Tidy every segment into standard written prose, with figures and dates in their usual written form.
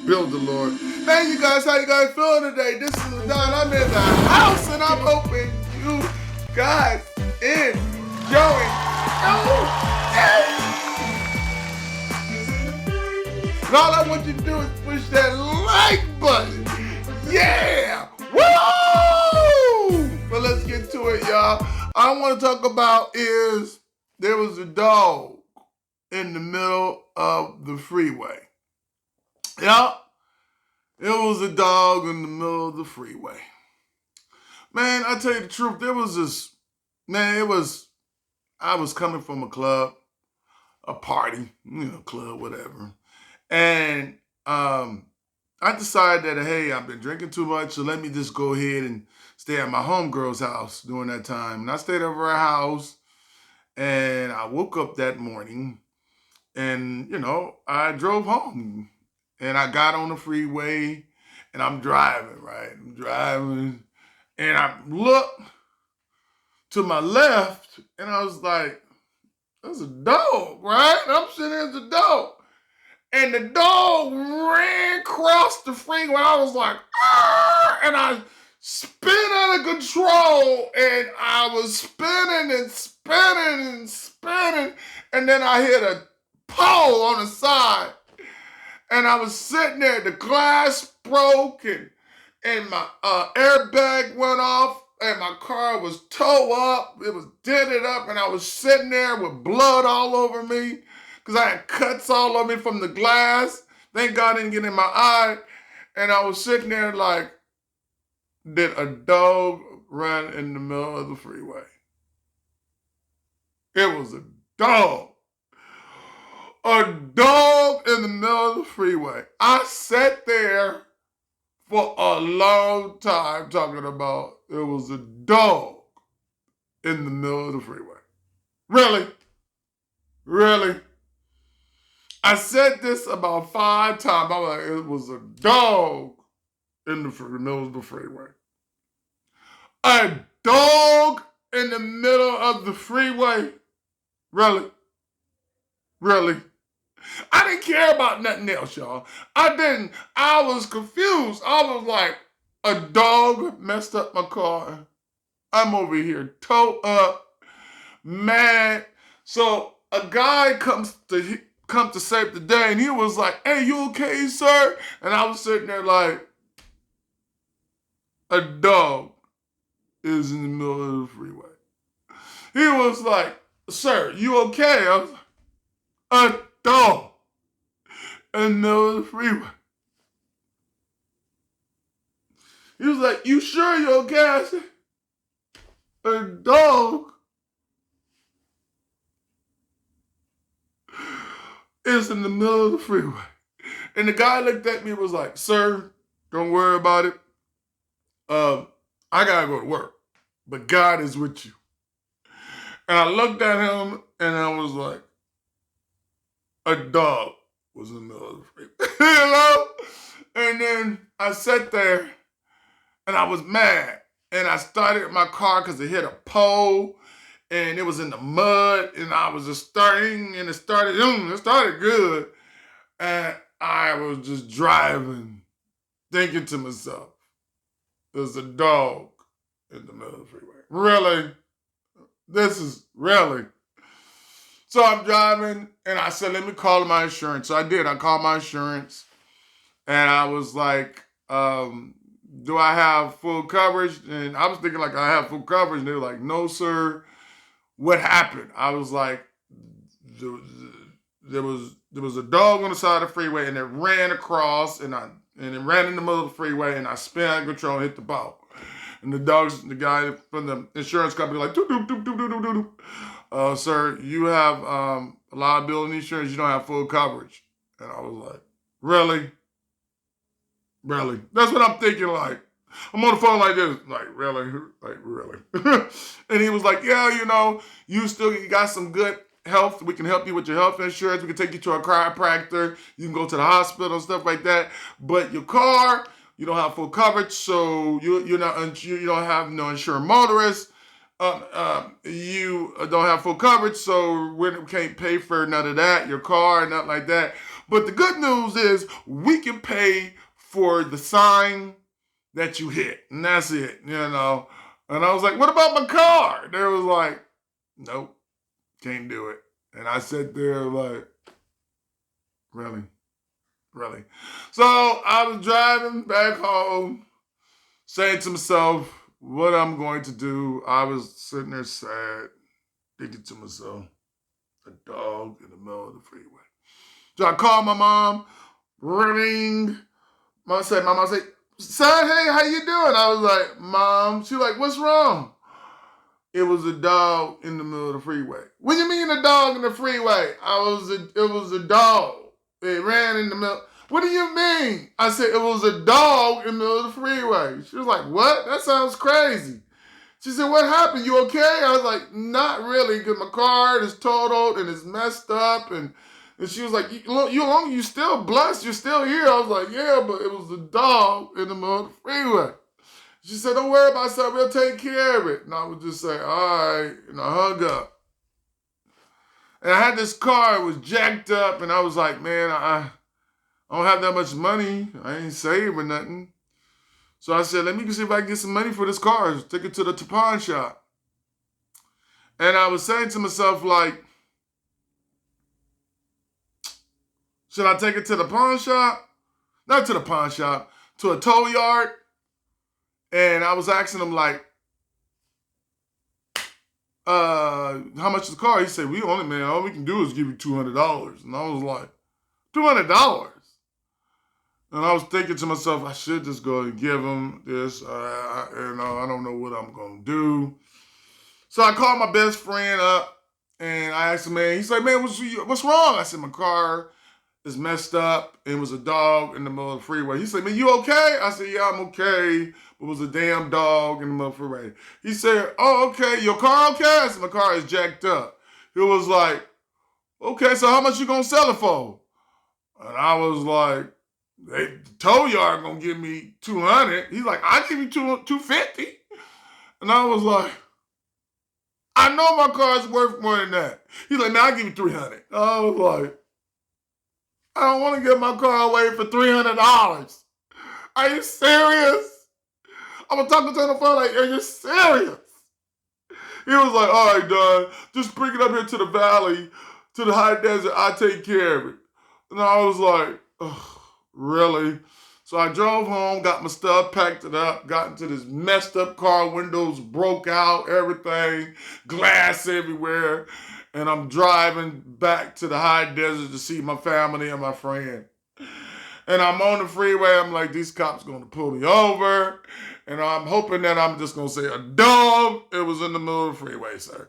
Build the Lord. Hey, you guys, how you guys feeling today? This is Don. I'm in the house, and I'm hoping you guys enjoying. And all I want you to do is push that like button. Yeah! Woo! But let's get to it, y'all. I want to talk about is there was a dog in the middle of the freeway. Yeah, it was a dog in the middle of the freeway. Man, I tell you the truth, there was this, man, I was coming from a club, a party, club, whatever. And I decided that, hey, I've been drinking too much, so let me just go ahead and stay at my homegirl's house during that time. And I stayed over her house, and I woke up that morning, and, I drove home. And I got on the freeway, and I'm driving, right? I'm driving, and I looked to my left, and I was like, there's a dog, right? I'm sitting there, there's a dog. And the dog ran across the freeway. I was like, ah! And I spin out of control, and I was spinning and spinning and spinning, and then I hit a pole on the side. And I was sitting there, the glass broke, and my airbag went off, and my car was towed up. It was dented up, and I was sitting there with blood all over me because I had cuts all over me from the glass. Thank God it didn't get in my eye. And I was sitting there like, did a dog run in the middle of the freeway? It was a dog. A dog in the middle of the freeway. I sat there for a long time talking about it was a dog in the middle of the freeway. Really? Really? I said this about 5 times. I was like, it was a dog in the middle of the freeway. A dog in the middle of the freeway? Really? Really? I didn't care about nothing else, y'all. I didn't. I was confused. I was like, a dog messed up my car. I'm over here towed up, mad. So a guy comes to save the day, and he was like, hey, you okay, sir? And I was sitting there like, a dog is in the middle of the freeway. He was like, sir, you okay? I was like, a dog in the middle of the freeway. He was like, you sure you're okay? I said, a dog is in the middle of the freeway. And the guy looked at me and was like, sir, don't worry about it. I gotta go to work, but God is with you. And I looked at him and I was like, a dog was in the middle of the freeway. And then I sat there and I was mad. And I started my car because it hit a pole and it was in the mud. And I was just starting and it started good. And I was just driving, thinking to myself, there's a dog in the middle of the freeway. Really? This is really. So I'm driving, and I said, let me call my insurance. So I did. I called my insurance, and I was like, do I have full coverage? And I was thinking like I have full coverage. And they were like, no, sir. What happened? I was like, there was a dog on the side of the freeway, and it ran across, and it ran in the middle of the freeway, and I spun out of control and hit the ball. And the guy from the insurance company like, doop, doop, doop, doop, doop, doop, doop. Sir, you have liability insurance. You don't have full coverage. And I was like, really? Really? That's what I'm thinking like. I'm on the phone like this, like, really? Like, really? And he was like, yeah, you got some good health. We can help you with your health insurance. We can take you to a chiropractor. You can go to the hospital and stuff like that. But your car, you don't have full coverage, so you don't have no insured motorist. You don't have full coverage, so we can't pay for none of that, your car, nothing like that. But the good news is we can pay for the sign that you hit, and that's it, you know. And I was like, what about my car? They was like, nope, can't do it. And I sat there like, really? Really? So I was driving back home, saying to myself, what I'm going to do. I was sitting there sad, thinking to myself, a dog in the middle of the freeway. So I called my mom, ring. My mom said, son, hey, how you doing? I was like, Mom. She like, what's wrong? It was a dog in the middle of the freeway. What do you mean a dog in the freeway? It was a dog. It ran in the middle. What do you mean? I said, it was a dog in the middle of the freeway. She was like, what? That sounds crazy. She said, what happened? You okay? I was like, not really, because my car is totaled and it's messed up. And she was like, you still blessed. You're still here. I was like, yeah, but it was a dog in the middle of the freeway. She said, don't worry about something. We'll take care of it. And I would just say, all right. And I hung up. And I had this car. It was jacked up. And I was like, man, I don't have that much money. I ain't saving nothing. So I said, let me see if I can get some money for this car. Take it to the pawn shop. And I was saying to myself, like, should I take it to the pawn shop? Not to the pawn shop, to a tow yard. And I was asking him, like, how much is the car? He said, all we can do is give you $200. And I was like, $200? And I was thinking to myself, I should just go and give him this. I don't know what I'm going to do. So I called my best friend up, and I asked him, man, he's like, man, what's wrong? I said, my car is messed up. It was a dog in the middle of the freeway. He said, man, you okay? I said, yeah, I'm okay. It was a damn dog in the middle of the freeway. He said, oh, okay, your car okay? I said, my car is jacked up. He was like, okay, so how much you going to sell it for? And I was like, the tow yard gonna give me $200. He's like, I'll give you $250. And I was like, I know my car's worth more than that. He's like, man, I'll give you $300. I was like, I don't want to give my car away for $300. Are you serious? I was talking to him on the phone like, are you serious? He was like, all right, Don, just bring it up here to the valley, to the high desert. I'll take care of it. And I was like, ugh. Really? So I drove home, got my stuff, packed it up, got into this messed up car, windows broke out, everything, glass everywhere. And I'm driving back to the high desert to see my family and my friend. And I'm on the freeway. I'm like, these cops going to pull me over. And I'm hoping that I'm just going to say a dog. It was in the middle of the freeway, sir.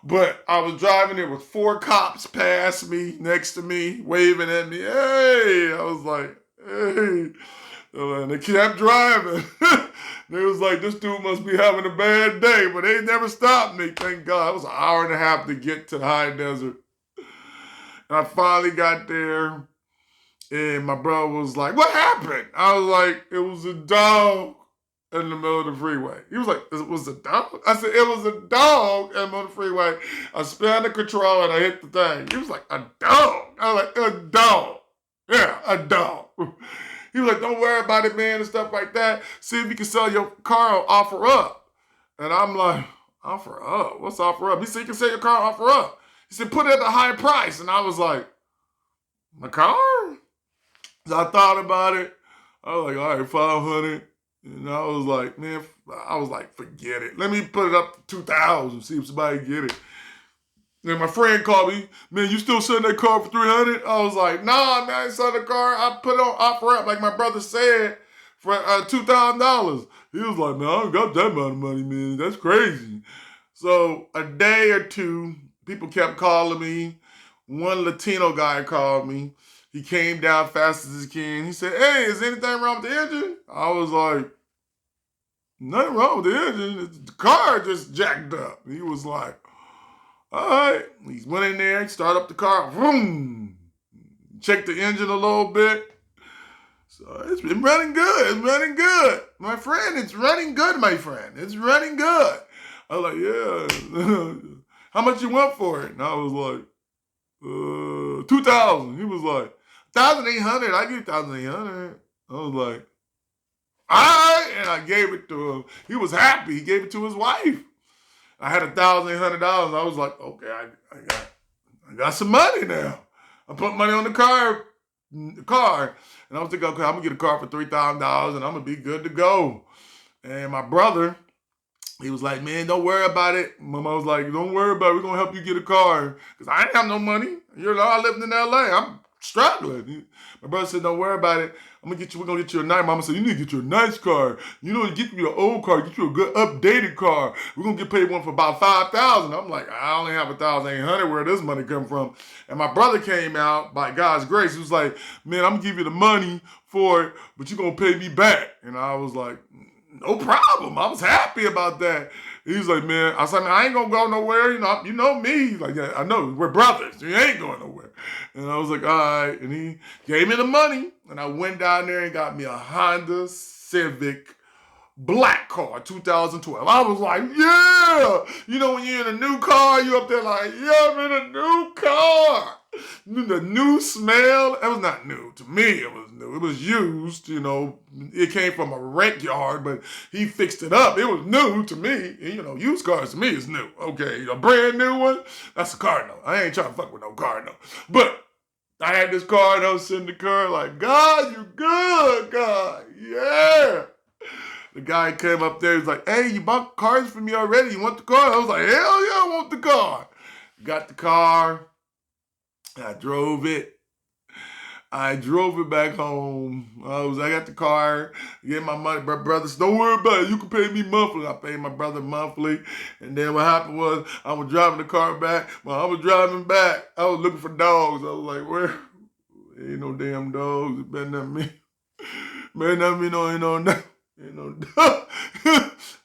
But I was driving there with 4 cops past me, next to me, waving at me. Hey! I was like, hey. And they kept driving. They was like, this dude must be having a bad day. But they never stopped me, thank God. It was an hour and a half to get to the high desert. And I finally got there. And my brother was like, what happened? I was like, it was a dog in the middle of the freeway. He was like, it was a dog? I said, it was a dog in the middle of the freeway. I spun the control and I hit the thing. He was like, a dog? I was like, a dog. Yeah, a dog. He was like, don't worry about it, man, and stuff like that. See if you can sell your car or offer up. And I'm like, offer up? What's offer up? He said, you can sell your car, offer up. He said, put it at a high price. And I was like, my car? So I thought about it. I was like, all right, 500. And I was like, man, forget it. Let me put it up to 2,000, see if somebody get it. And my friend called me, man, you still selling that car for 300? I was like, nah, man, I ain't selling the car. I put it on offer up, like my brother said, for $2,000. He was like, man, I don't got that amount of money, man. That's crazy. So a day or two, people kept calling me. One Latino guy called me. He came down fast as he can. He said, hey, is anything wrong with the engine? I was like, nothing wrong with the engine. The car just jacked up. He was like, all right. He went in there, started up the car, vroom, checked the engine a little bit. So it's been running good. It's running good. My friend, it's running good, my friend. It's running good. I was like, yeah. How much you want for it? And I was like, 2,000. He was like, 1,800. I give you 1,800. I was like, all right, and I gave it to him. He was happy. He gave it to his wife. I had $1,800. I was like, okay, I got some money now. I put money on the car, and I was thinking, okay, I'm gonna get a car for $3,000, and I'm gonna be good to go. And my brother, he was like, man, don't worry about it. Mama was like, don't worry about it. We're gonna help you get a car, because I didn't have no money. You know, I lived in LA. I'm struggling. My brother said, don't worry about it. We're gonna get you a nice. Mama said, you need to get you a nice car. You know, get you an old car, get you a good updated car. We're gonna get paid one for about $5,000. I'm like, I only have 1,800. Where does this money come from? And my brother came out by God's grace. He was like, man, I'm gonna give you the money for it, but you're gonna pay me back. And I was like, no problem. I was happy about that. He was like, man, I said, man, I ain't gonna go nowhere. You know me. He's like, yeah, I know. We're brothers. You ain't going nowhere. And I was like, all right. And he gave me the money. And I went down there and got me a Honda Civic black car, 2012. I was like, yeah. You know, when you're in a new car, you up there like, yeah, I'm in a new car. The new smell, it was not new. To me, it was new. It was used, you know. It came from a wreck yard, but he fixed it up. It was new to me. You know, used cars to me is new. Okay, a brand new one, that's a car note. I ain't trying to fuck with no car note. But I had this car and I was sitting in the car like, God, you good, God. Yeah. The guy came up there, he's like, hey, you bought cars for me already? You want the car? I was like, hell yeah, I want the car. Got the car. I drove it. Back home. I got the car, gave my money. My brother said, don't worry about it. You can pay me monthly. I paid my brother monthly. And then what happened was I was driving the car back. While I was driving back, I was looking for dogs. I was like, where? Ain't no damn dogs. It better not me. Better not me, no, ain't no dog.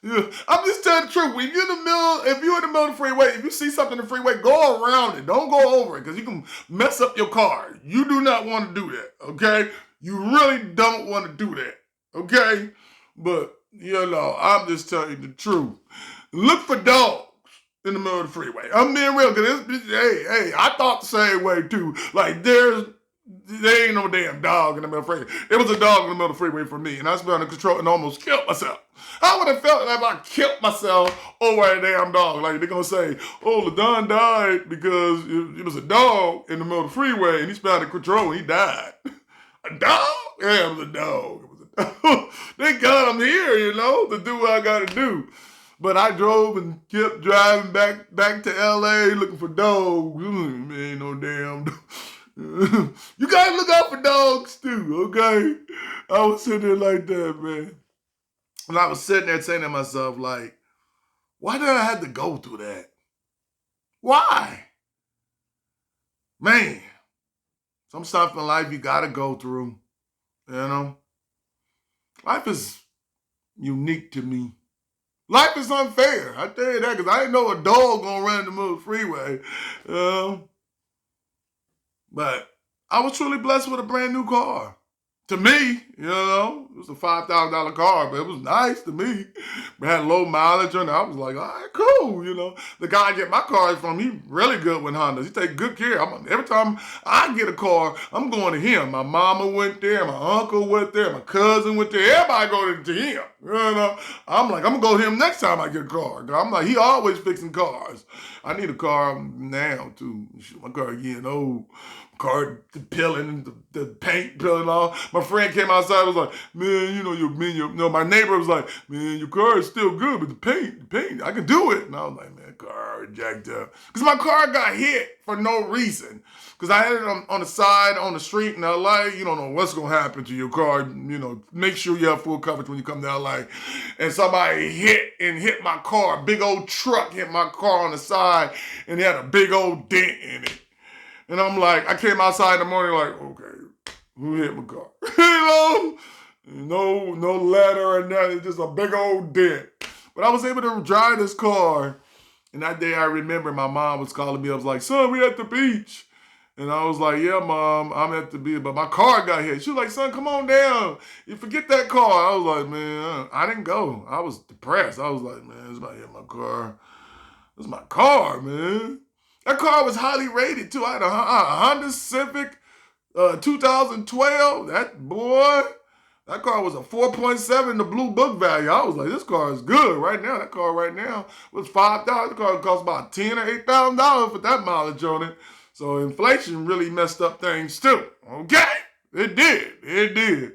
Yeah. I'm just telling the truth. If you're in the middle of the freeway, if you see something in the freeway, go around it. Don't go over it, because you can mess up your car. You do not want to do that, okay? You really don't want to do that, okay? But, you know, I'm just telling you the truth. Look for dogs in the middle of the freeway. I'm being real, because hey, I thought the same way, too. Like, there ain't no damn dog in the middle of the freeway. It was a dog in the middle of the freeway for me, and I was under control and almost killed myself. I would have felt like I killed myself over a damn dog. Like, they're going to say, oh, LaDon died because it was a dog in the middle of the freeway, and he spun out of control, and he died. A dog? Yeah, it was a dog. It was a dog. Thank God I'm here, you know, to do what I got to do. But I drove and kept driving back to L.A. looking for dogs. Ain't no damn dog. You gotta look out for dogs too, okay? I was sitting there like that, man. And I was sitting there saying to myself, like, why did I have to go through that? Why? Man, some stuff in life you gotta go through, you know? Life is unique to me. Life is unfair, I tell you that, because I didn't know a dog gonna run in the middle of the freeway. But I was truly blessed with a brand new car. To me, you know, it was a $5,000 car, but it was nice to me. We had low mileage on it. I was like, all right, cool, you know. The guy I get my cars from, he really good with Hondas. He take good care. Every time I get a car, I'm going to him. My mama went there, my uncle went there, my cousin went there. Everybody go to him, you know. I'm like, I'm going to go to him next time I get a car. I'm like, he always fixing cars. I need a car now, too. My car getting old. Car peeling, the paint peeling off. My friend came outside and was like, man, my neighbor was like, man, your car is still good, but the paint, I can do it. And I was like, man, car jacked up. Because my car got hit for no reason. Because I had it on the side, on the street in LA. You don't know what's going to happen to your car. You know, make sure you have full coverage when you come to LA. And somebody hit my car. A big old truck hit my car on the side, and it had a big old dent in it. And I'm like, I came outside in the morning like, okay, who hit my car? You know, no ladder or nothing, just a big old dent. But I was able to drive this car. And that day I remember my mom was calling me. I was like, son, we at the beach. And I was like, yeah, Mom, I'm at the beach. But my car got hit. She was like, son, come on down. You forget that car. I was like, man, I didn't go. I was depressed. I was like, man, it's about to hit my car. It's my car, man. That car was highly rated, too. I had a Honda Civic 2012, that car was a 4.7 in the blue book value. I was like, this car is good right now. That car right now was $5,000. The car cost about $10,000 or $8,000 for that mileage on it. So inflation really messed up things too. Okay, it did.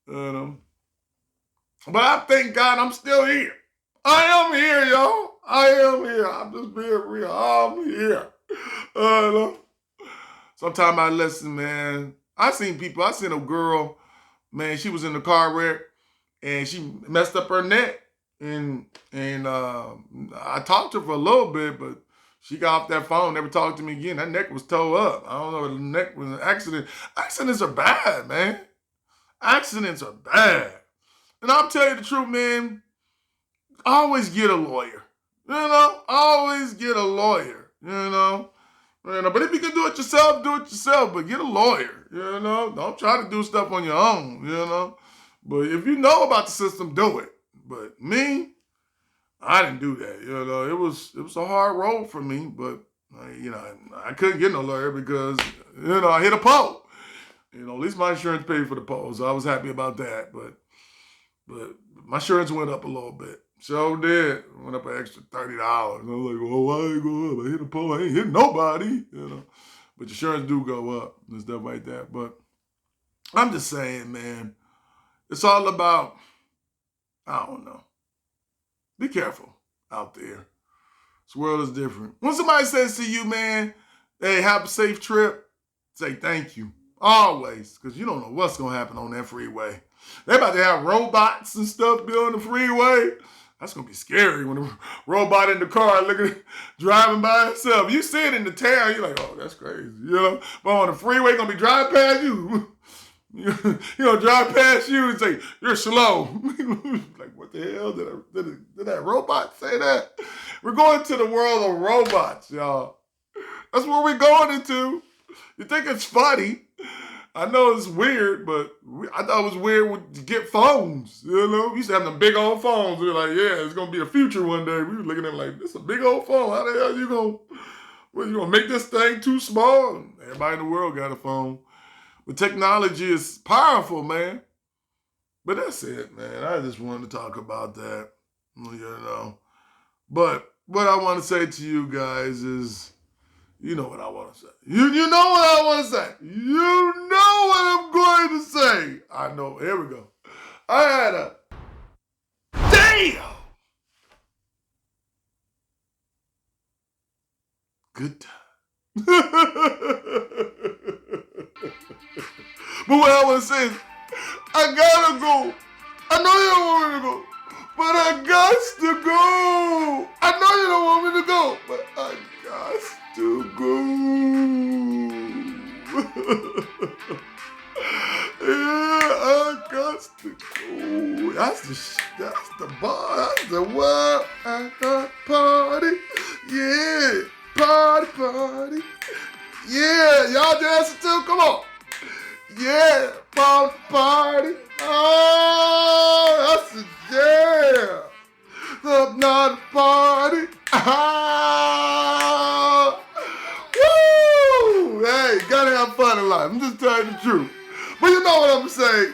But I thank God I'm still here. I am here, y'all. I am here. I'm just being real. I'm here. Sometimes I listen, man. I seen a girl, man, she was in the car wreck and she messed up her neck. And I talked to her for a little bit, but she got off that phone, never talked to me again. That neck was towed up. I don't know, the neck was an accident. Accidents are bad, man. Accidents are bad. And I'll tell you the truth, man, always get a lawyer. Always get a lawyer, But if you can do it yourself, do it yourself. But get a lawyer, Don't try to do stuff on your own, But if you know about the system, do it. But me, I didn't do that, It was a hard road for me, but, I couldn't get no lawyer because, I hit a pole. At least my insurance paid for the pole, so I was happy about that. But my insurance went up a little bit. Sure did. Went up an extra $30. And I was like, well, why ain't it go up? I hit a pole. I ain't hit nobody, But insurance do go up and stuff like that. But I'm just saying, man, it's all about, I don't know. Be careful out there. This world is different. When somebody says to you, man, hey, have a safe trip, say thank you. Always, because you don't know what's going to happen on that freeway. They're about to have robots and stuff be on the freeway. That's going to be scary when a robot in the car driving by itself. You see it in the town, you're like, oh, that's crazy, But on the freeway, going to be driving past you. Drive past you and say, you're slow. Like, what the hell? Did that robot say that? We're going to the world of robots, y'all. That's what we're going into. You think it's funny. I know it's weird, but I thought it was weird to get phones, We used to have them big old phones. We were like, yeah, it's going to be a future one day. We were looking at it like, this is a big old phone. How the hell you going to make this thing too small? Everybody in the world got a phone. But technology is powerful, man. But that's it, man. I just wanted to talk about that, But what I want to say to you guys is, you know what I want to say. You know what I want to say. You know what I'm going to say. I know. Here we go. I had a damn good time. But what I want to say is, I gotta go. I know you don't want me to go, but I got to go. I know you don't want me to go, but I got to go. Yeah, I got to go. That's the bar. That's the word at the party. Yeah, party. Yeah, y'all dancing too? Come on. Yeah, party. Oh, that's a jam. The not party. Woo! Hey, gotta have fun in life. I'm just telling you the truth. But you know what I'm saying.